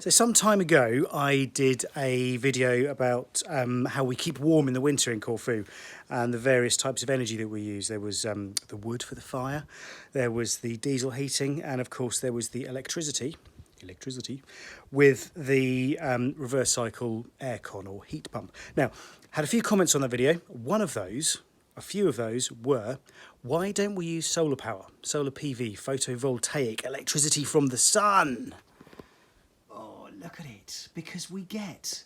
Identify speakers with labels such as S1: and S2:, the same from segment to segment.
S1: So some time ago, I did a video about how we keep warm in the winter in Corfu and the various types of energy that we use. There was the wood for the fire, there was the diesel heating, and of course there was the electricity with the reverse cycle aircon or heat pump. Now, had a few comments on that video. A few of those were, why don't we use solar power, solar PV, photovoltaic, electricity from the sun? Look at it, because we get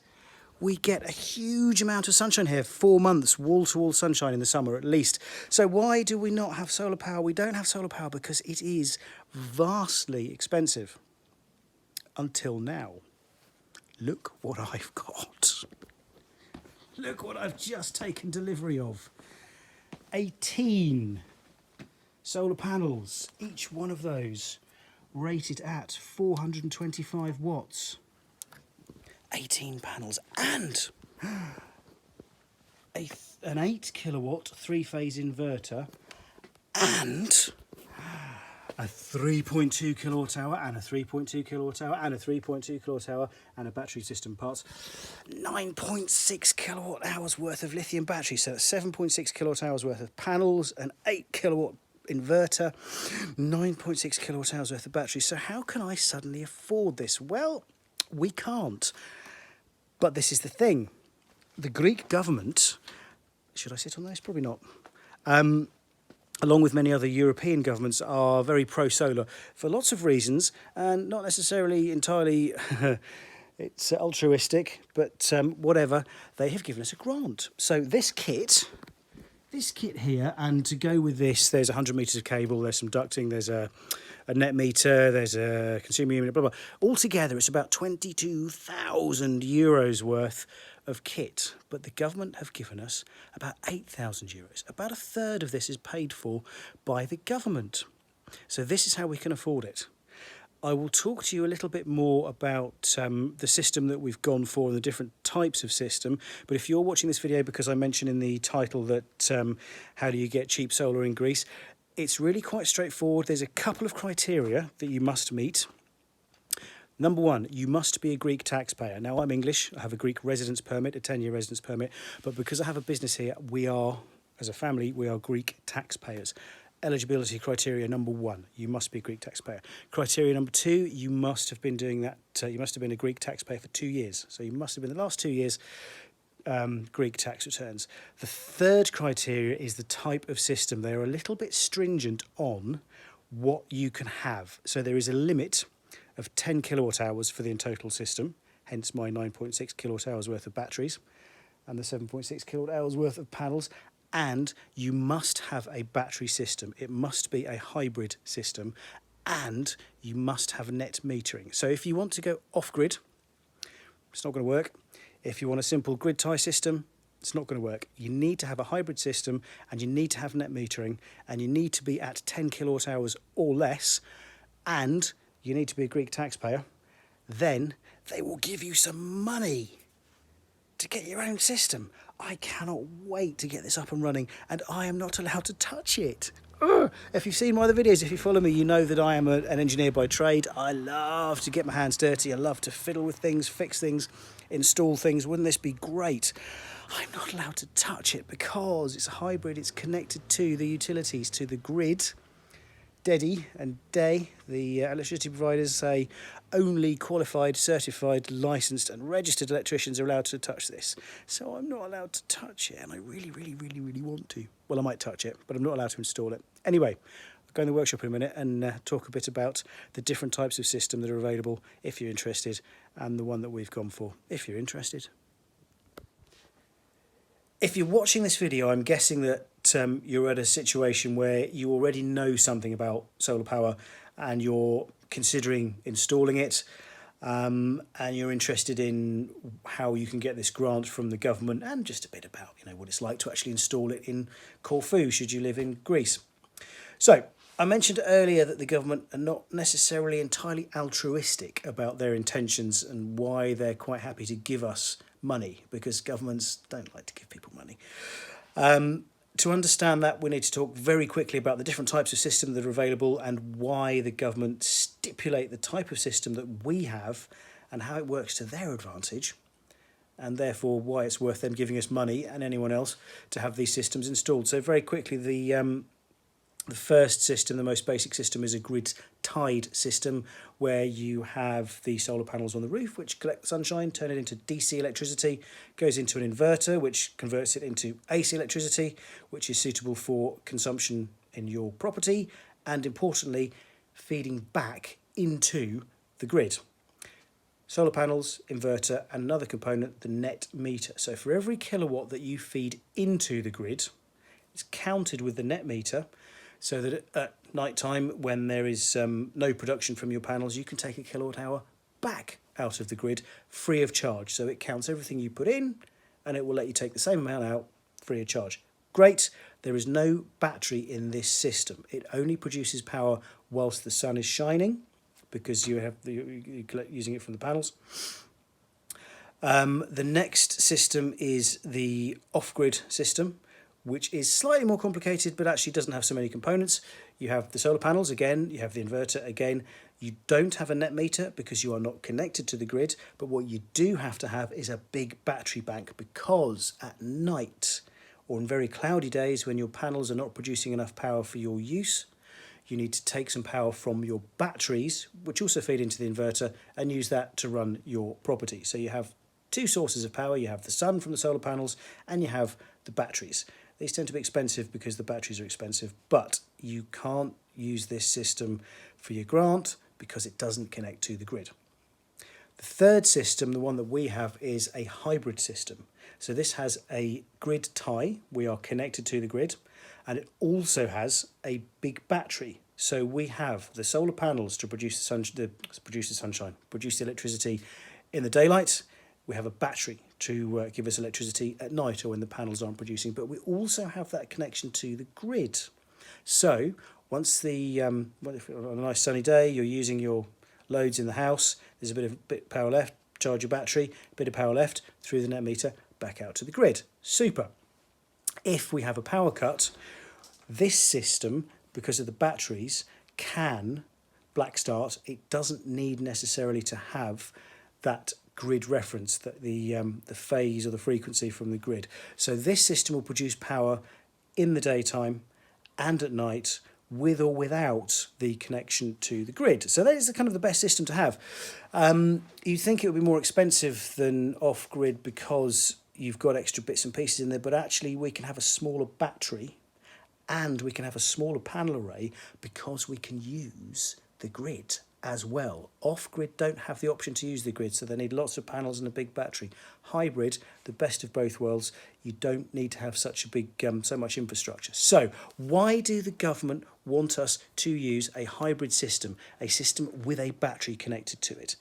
S1: a huge amount of sunshine here, 4 months, wall-to-wall sunshine in the summer at least. So why do we not have solar power? We don't have solar power because it is vastly expensive. Until now. Look what I've got. Look what I've just taken delivery of. 18 solar panels, each one of those rated at 425 watts. 18 panels and an 8 kilowatt 3-phase inverter and a 3.2 kilowatt hour and a 3.2 kilowatt hour and a 3.2 kilowatt hour and a battery system parts. 9.6 kilowatt hours worth of lithium battery, so that's 7.6 kilowatt hours worth of panels, an 8 kilowatt inverter, 9.6 kilowatt hours worth of battery. So how can I suddenly afford this? Well, we can't. But this is the thing. The Greek government, should I sit on this? Probably not. Along with many other European governments, are very pro-solar for lots of reasons, and not necessarily entirely it's altruistic, but whatever. They have given us a grant. So this kit here, and to go with this, there's 100 metres of cable, there's some ducting, there's a net meter, there's a consumer unit, blah, blah. Altogether, it's about 22,000 euros worth of kit. But the government have given us about 8,000 euros. About a third of this is paid for by the government. So this is how we can afford it. I will talk to you a little bit more about the system that we've gone for and the different types of system. But if you're watching this video because I mentioned in the title that how do you get cheap solar in Greece, it's really quite straightforward. There's a couple of criteria that you must meet. Number one, you must be a Greek taxpayer. Now, I'm English. I have a Greek residence permit, a 10-year residence permit. But because I have a business here, we are, as a family, we are Greek taxpayers. Eligibility criteria number one, you must be a Greek taxpayer. Criteria number two, you must have been doing that, you must have been a Greek taxpayer for 2 years. So you must have been the last 2 years Greek tax returns. The third criteria is the type of system. They're a little bit stringent on what you can have. So there is a limit of 10 kilowatt hours for the in total system, hence my 9.6 kilowatt hours worth of batteries and the 7.6 kilowatt hours worth of panels. And you must have a battery system. It must be a hybrid system, and you must have net metering. So if you want to go off-grid, it's not going to work. If you want a simple grid tie system, it's not going to work. You need to have a hybrid system, and you need to have net metering, and you need to be at 10 kilowatt hours or less, and you need to be a Greek taxpayer. Then they will give you some money to get your own system. I cannot wait to get this up and running, and I am not allowed to touch it. If you've seen my other videos, if you follow me, you know that I am an engineer by trade. I love to get my hands dirty. I love to fiddle with things, fix things, install things. Wouldn't this be great? I'm not allowed to touch it because it's a hybrid. It's connected to the utilities, to the grid. DEDI and DEI, the electricity providers, say only qualified, certified, licensed and registered electricians are allowed to touch this. So I'm not allowed to touch it, and I really, really, really, really want to. Well, I might touch it, but I'm not allowed to install it. Anyway, I'll go in the workshop in a minute and talk a bit about the different types of system that are available if you're interested, and the one that we've gone for if you're interested. If you're watching this video, I'm guessing that you're at a situation where you already know something about solar power and you're considering installing it, and you're interested in how you can get this grant from the government and just a bit about what it's like to actually install it in Corfu should you live in Greece. So I mentioned earlier that the government are not necessarily entirely altruistic about their intentions and why they're quite happy to give us money, because governments don't like to give people money. To understand that, we need to talk very quickly about the different types of system that are available and why the government stipulate the type of system that we have and how it works to their advantage, and therefore why it's worth them giving us money and anyone else to have these systems installed. So very quickly, the first system, the most basic system, is a grid-tied system where you have the solar panels on the roof which collect the sunshine, turn it into DC electricity, goes into an inverter which converts it into AC electricity, which is suitable for consumption in your property, and importantly, feeding back into the grid. Solar panels, inverter, and another component, the net meter. So for every kilowatt that you feed into the grid, it's counted with the net meter, so that at night time, when there is no production from your panels, you can take a kilowatt hour back out of the grid free of charge. So it counts everything you put in, and it will let you take the same amount out free of charge. Great. There is no battery in this system. It only produces power whilst the sun is shining, because you're using it from the panels. The next system is the off-grid system, which is slightly more complicated, but actually doesn't have so many components. You have the solar panels again, you have the inverter again. You don't have a net meter because you are not connected to the grid, but what you do have to have is a big battery bank, because at night or on very cloudy days when your panels are not producing enough power for your use, you need to take some power from your batteries, which also feed into the inverter, and use that to run your property. So you have two sources of power. You have the sun from the solar panels, and you have the batteries. These tend to be expensive because the batteries are expensive, but you can't use this system for your grant because it doesn't connect to the grid. The third system, the one that we have, is a hybrid system. So this has a grid tie. We are connected to the grid, and it also has a big battery. So we have the solar panels to produce the sunshine, produce the electricity in the daylight. We have a battery to give us electricity at night or when the panels aren't producing, but we also have that connection to the grid. So once on a nice sunny day, you're using your loads in the house, there's a bit of power left, charge your battery, a bit of power left through the net meter, back out to the grid. Super. If we have a power cut, this system, because of the batteries, can black start. It doesn't need necessarily to have that grid reference, that the phase or the frequency from the grid. So this system will produce power in the daytime and at night, with or without the connection to the grid. So that is kind of the best system to have. You'd think it would be more expensive than off-grid because you've got extra bits and pieces in there, but actually we can have a smaller battery and we can have a smaller panel array because we can use the grid as well. Off-grid don't have the option to use the grid, so they need lots of panels and a big battery. Hybrid, the best of both worlds. You don't need to have such a big, so much infrastructure. So why do the government want us to use a hybrid system, a system with a battery connected to it?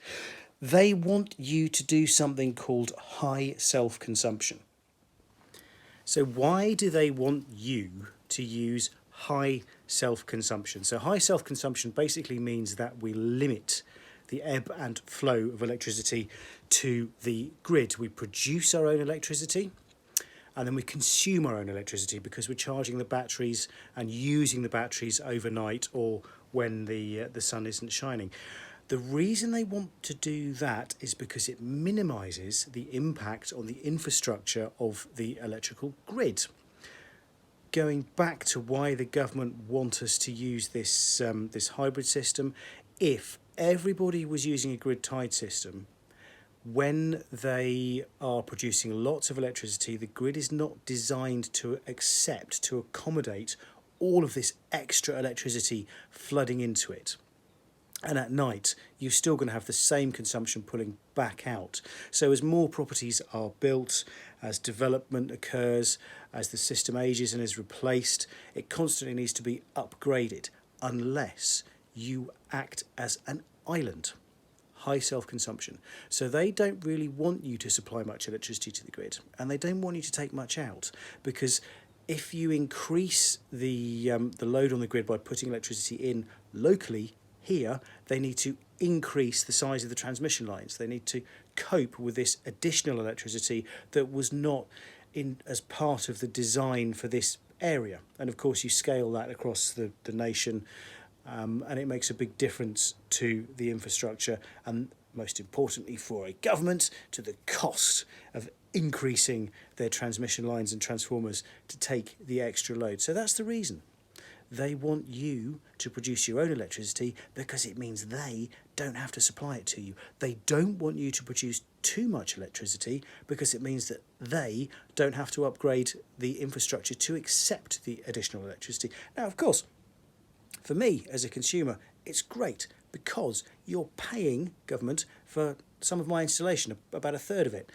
S1: They want you to do something called high self-consumption. So why do they want you to use high self-consumption? So high self-consumption basically means that we limit the ebb and flow of electricity to the grid. We produce our own electricity and then we consume our own electricity because we're charging the batteries and using the batteries overnight or when the sun isn't shining. The reason they want to do that is because it minimises the impact on the infrastructure of the electrical grid. Going back to why the government want us to use this hybrid system, if everybody was using a grid-tied system, when they are producing lots of electricity, the grid is not designed to accommodate all of this extra electricity flooding into it. And at night, you're still going to have the same consumption pulling back out. So as more properties are built, as development occurs, as the system ages and is replaced, it constantly needs to be upgraded unless you act as an island. High self-consumption. So they don't really want you to supply much electricity to the grid, and they don't want you to take much out, because if you increase the load on the grid by putting electricity in locally, here, they need to increase the size of the transmission lines. They need to cope with this additional electricity that was not in as part of the design for this area. And of course, you scale that across the nation, and it makes a big difference to the infrastructure. And most importantly for a government, to the cost of increasing their transmission lines and transformers to take the extra load. So that's the reason. They want you to produce your own electricity because it means they don't have to supply it to you. They don't want you to produce too much electricity because it means that they don't have to upgrade the infrastructure to accept the additional electricity. Now, of course, for me as a consumer, it's great because you're paying government for some of my installation, about a third of it.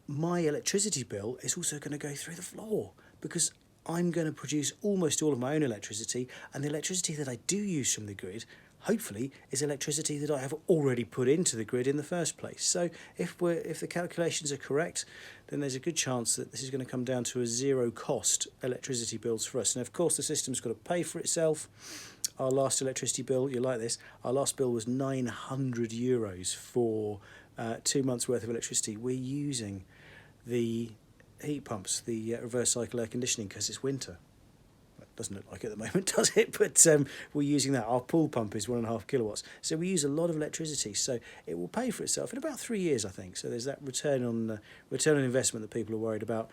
S1: My electricity bill is also going to go through the floor because I'm going to produce almost all of my own electricity, and the electricity that I do use from the grid, hopefully, is electricity that I have already put into the grid in the first place. So if the calculations are correct, then there's a good chance that this is going to come down to a zero cost electricity bills for us. And of course, the system's got to pay for itself. Our last electricity bill, you like this, our last bill was €900 for 2 months worth of electricity. We're using the heat pumps, the reverse cycle air conditioning, because it's winter. It doesn't look like it at the moment, does it? But we're using that. Our pool pump is 1.5 kilowatts. So we use a lot of electricity. So it will pay for itself in about 3 years, I think. So there's that return on investment that people are worried about.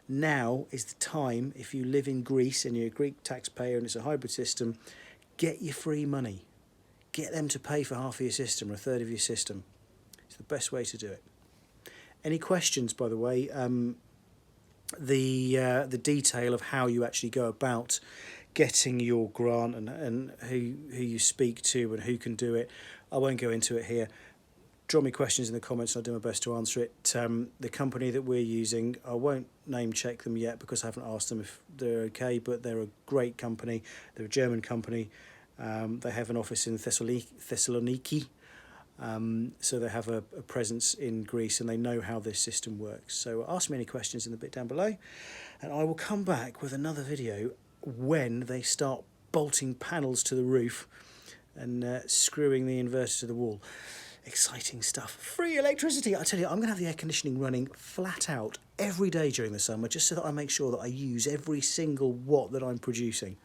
S1: Now is the time, if you live in Greece and you're a Greek taxpayer and it's a hybrid system, get your free money. Get them to pay for half of your system or a third of your system. It's the best way to do it. Any questions, by the way? The detail of how you actually go about getting your grant and who you speak to and who can do it, I won't go into it here. Draw me questions in the comments and I'll do my best to answer it. The company that we're using, I won't name check them yet because I haven't asked them if they're okay, but they're a great company. They're a German company. They have an office in Thessaloniki. So they have a presence in Greece and they know how this system works. So ask me any questions in the bit down below and I will come back with another video when they start bolting panels to the roof and screwing the inverter to the wall. Exciting stuff. Free electricity. I tell you, I'm going to have the air conditioning running flat out every day during the summer just so that I make sure that I use every single watt that I'm producing.